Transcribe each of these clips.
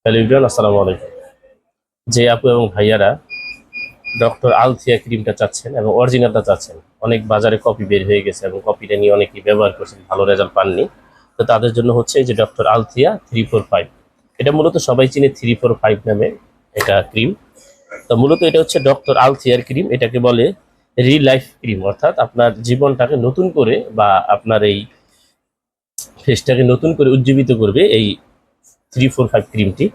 Hello everyone, আসসালামু আলাইকুম। যে আপু এবং ভাইয়ারা ডক্টর আলথিয়া ক্রিমটা চাচ্ছেন এবং অরিজিনালটা চাচ্ছেন, অনেক বাজারে কপি বের হয়ে গেছে এবং কপিটা নিয়ে অনেকেই ব্যবহার করছেন, ভালো রেজাল্ট পাননি। তো তাদের জন্য হচ্ছে এই যে ডক্টর আলথিয়া 345। এটা মূলত সবাই চিনে 345 নামে এটা ক্রিম। তো মূলত এটা হচ্ছে ডক্টর আলথিয়ার ক্রিম। এটাকে বলে লাইফ ক্রিম, অর্থাৎ আপনার জীবনটাকে নতুন করে বা আপনার এই ফেসটাকে নতুন করে উজ্জীবিত করবে এই 345 ক্রিমটি।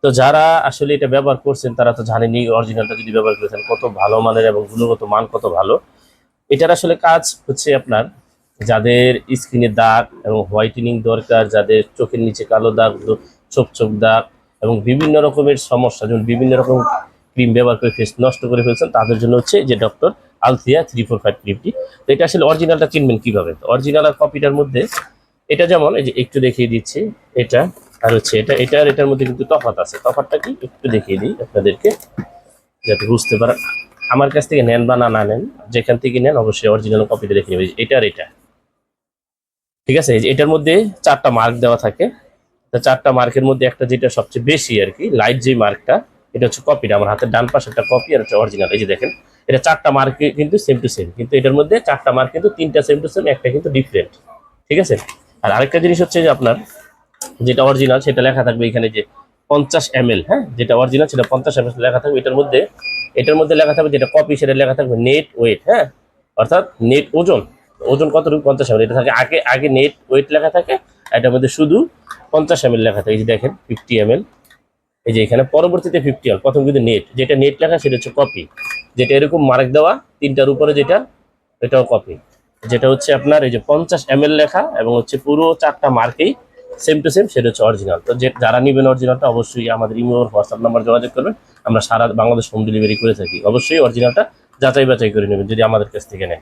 তো যারা আসলে এটা ব্যবহার করছেন তারা তো জানেনই, অরিজিনালটা যদি ব্যবহার করেছেন কত ভালো মানের এবং গুণগত মান কত ভালো। এটার আসলে কাজ হচ্ছে আপনার যাদের স্কিনে দাগ এবং হোয়াইটেনিং দরকার, যাদের চোখের নিচে কালো দাগ, ছোপ ছোপ দাগ এবং বিভিন্ন রকমের সমস্যা, যেমন বিভিন্ন রকম ক্রিম ব্যবহার করে ফেস নষ্ট করে ফেলছেন, তাদের জন্য হচ্ছে যে ডক্টর আলথিয়া 345 ক্রিমটি। তো এটা আসলে অরিজিনালটা চিনবেন কিভাবে? অরিজিনাল আর কপিটার মধ্যে এটা যেমন এই যে একটু দেখিয়ে দিচ্ছি, এটা আর হচ্ছে এটার মধ্যে কিন্তু তফাৎ আছে। তফাৎটা কি একটু দেখিয়ে দিই আপনাদেরকে যাতে বুঝতে পারেন। আমার কাছ থেকে নেন বা না নেন, যেখান থেকে নেন অবশ্যই অরিজিনাল কপিটা দেখে নেবেন। এটা আর এটা, ঠিক আছে? এই যে এটার মধ্যে 4টা মার্ক দেওয়া থাকে। তো 4টা মার্কের মধ্যে একটা যেটা সবচেয়ে বেশি আর কি লাইট যে মার্কটা, এটা হচ্ছে কপিটা। আমার হাতের ডান পাশে একটা কপি আর একটা অরিজিনাল। এই যে দেখেন, এটা 4টা মার্ক কিন্তু সেম টু সেম, কিন্তু এটার মধ্যে 4টা মার্ক কিন্তু 3টা সেম টু সেম, একটা কিন্তু ডিফারেন্ট, ঠিক আছে? আর আরেকটা জিনিস হচ্ছে যে আপনার যেটা অরিজিনাল সেটা লেখা থাকবে এখানে যে 50 ml, হ্যাঁ, যেটা অরিজিনাল সেটা 50 ml লেখা থাকবে। এটার মধ্যে লেখা থাকবে, যেটা কপি সেটা লেখা থাকবে নেট ওয়েট, হ্যাঁ, অর্থাৎ নেট ওজন। ওজন কতটুকু? 50 ml। এটা থাকে আগে আগে নেট ওয়েট লেখা থাকে, এটার মধ্যে শুধু 50 ml লেখা থাকে। এই যে দেখেন 50 ml, এই যে এখানে পরবর্তীতে 50 ml, প্রথম কিন্তু নেট, যেটা নেট লেখা সেটা হচ্ছে কপি, যেটা এরকম মার্ক দেওয়া 3টার উপরে যেটা, এটাও কপি। যেটা হচ্ছে আপনার এই যে 50 ml লেখা এবং হচ্ছে পুরো 4টা মার্কেই সেম টু সেম, সেটা হচ্ছে অরিজিনাল। তো যে যারা নেবেন অরিজিনালটা অবশ্যই আমাদের ইমো হোয়াটসঅ্যাপ নাম্বার যোগাযোগ করবেন। আমরা সারা বাংলাদেশ হোম ডেলিভারি করে থাকি। অবশ্যই অরিজিনালটা যাচাই বাছাই করে নেবেন যদি আমাদের কাছ থেকে নেন।